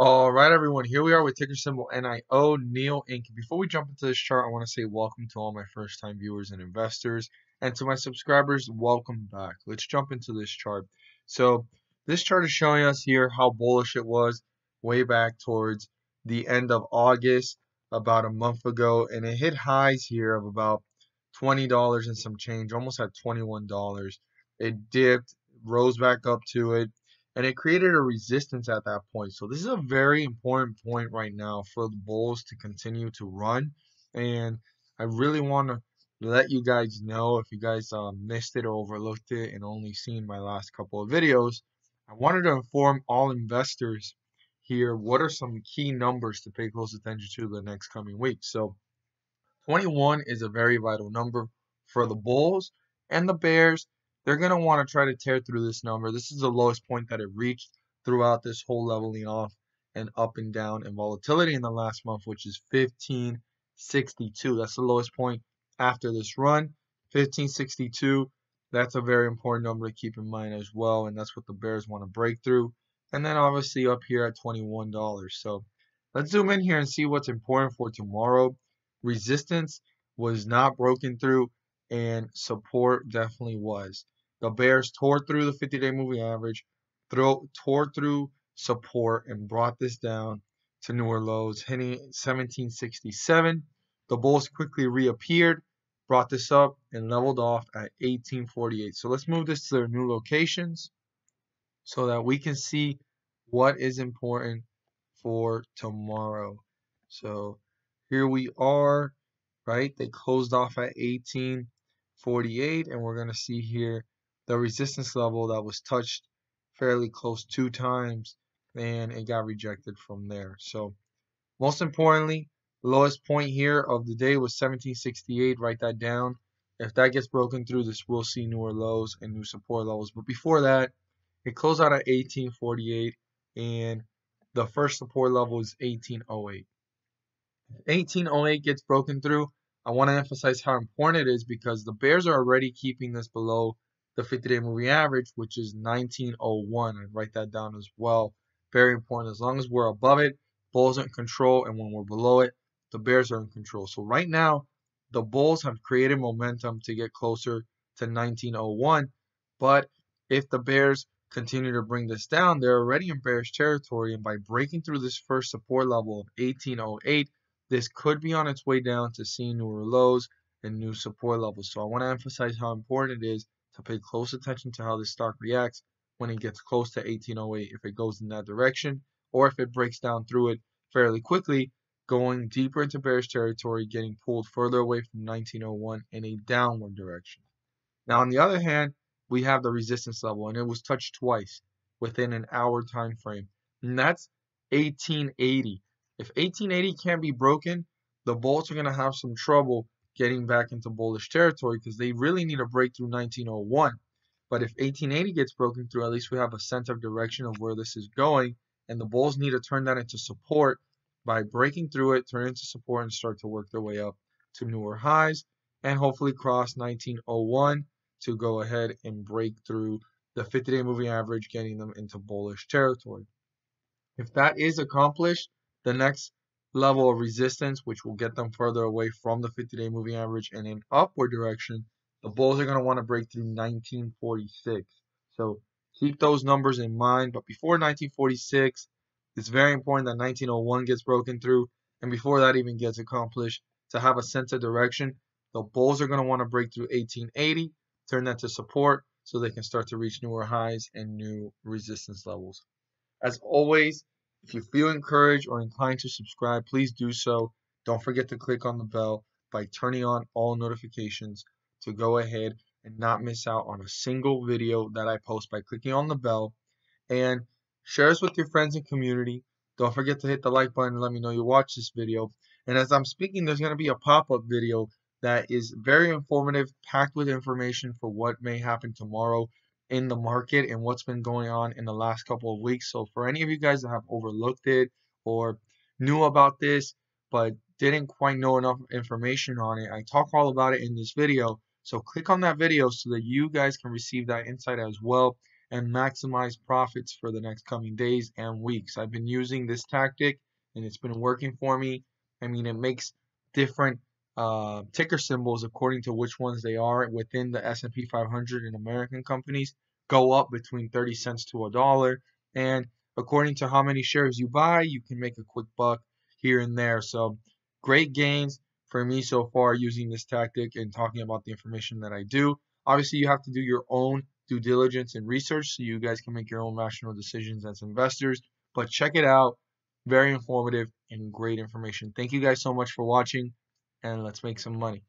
All right, everyone, here we are with ticker symbol NIO, Neil Inc. Before we jump into this chart, I want to say welcome to all my first-time viewers and investors, and to my subscribers, welcome back. Let's jump into this chart. So this chart is showing us here how bullish it was way back towards the end of August, about a month ago, and it hit highs here of about $20 and some change, almost at $21. It dipped, rose back up to it, and it created a resistance at that point. So this is a very important point right now for the bulls to continue to run, and I really want to let you guys know, if you guys missed it or overlooked it and only seen my last couple of videos, I wanted to inform all investors here what are some key numbers to pay close attention to the next coming weeks. So 21 is a very vital number for the bulls, and the bears, they're going to want to try to tear through this number. This is the lowest point that it reached throughout this whole leveling off and up and down and volatility in the last month, which is 1562. That's the lowest point after this run. 1562, that's a very important number to keep in mind as well, and that's what the bears want to break through. And then obviously up here at $21. So let's zoom in here and see what's important for tomorrow. Resistance was not broken through, and support definitely was. The bears tore through the 50-day moving average, tore through support, and brought this down to newer lows, hitting 1767. The bulls quickly reappeared, brought this up, and leveled off at 1848. So let's move this to their new locations so that we can see what is important for tomorrow. So here we are, right? They closed off at 1848, and we're going to see here the resistance level that was touched fairly close 2 times, and it got rejected from there. So most importantly, the lowest point here of the day was 1768. Write that down. If that gets broken through, this will see newer lows and new support levels. But before that, it closed out at 1848, and the first support level is 1808. 1808 gets broken through, I want to emphasize how important it is, because the bears are already keeping this below the 50-day moving average, which is 1901. I write that down as well. Very important. As long as we're above it, bulls are in control, and when we're below it, the bears are in control. So right now, the bulls have created momentum to get closer to 1901, but if the bears continue to bring this down, they're already in bearish territory, and by breaking through this first support level of 1808, this could be on its way down to seeing newer lows and new support levels. So I want to emphasize how important it is to pay close attention to how this stock reacts when it gets close to 1808, if it goes in that direction, or if it breaks down through it fairly quickly, going deeper into bearish territory, getting pulled further away from 1901 in a downward direction. Now, on the other hand, we have the resistance level, and it was touched twice within an hour time frame, and that's 1880. If 1880 can't be broken, the bulls are going to have some trouble getting back into bullish territory, because they really need to break through 1901. But if 1880 gets broken through, at least we have a sense of direction of where this is going, and the bulls need to turn that into support by breaking through it, turn it into support, and start to work their way up to newer highs, and hopefully cross 1901 to go ahead and break through the 50-day moving average, getting them into bullish territory. If that is accomplished, the next level of resistance, which will get them further away from the 50-day moving average and in upward direction, the bulls are going to want to break through 1946. So keep those numbers in mind. But before 1946, it's very important that 1901 gets broken through, and before that even gets accomplished, to have a sense of direction, the bulls are going to want to break through 1880, turn that to support, so they can start to reach newer highs and new resistance levels. As always, if you feel encouraged or inclined to subscribe, please do so. Don't forget to click on the bell by turning on all notifications to go ahead and not miss out on a single video that I post by clicking on the bell. And share this with your friends and community. Don't forget to hit the like button and let me know you watch this video. And as I'm speaking, there's going to be a pop-up video that is very informative, packed with information for what may happen tomorrow in the market and what's been going on in the last couple of weeks. So for any of you guys that have overlooked it or knew about this but didn't quite know enough information on it, I talk all about it in this video. So click on that video so that you guys can receive that insight as well. and maximize profits for the next coming days and weeks. I've been using this tactic and it's been working for me. I mean, it makes different ticker symbols according to which ones they are within the S&P 500 and American companies go up between 30 cents to $1. And according to how many shares you buy, you can make a quick buck here and there. So great gains for me so far using this tactic and talking about the information that I do. Obviously, you have to do your own due diligence and research so you guys can make your own rational decisions as investors. But check it out. Very informative and great information. Thank you guys so much for watching, and let's make some money.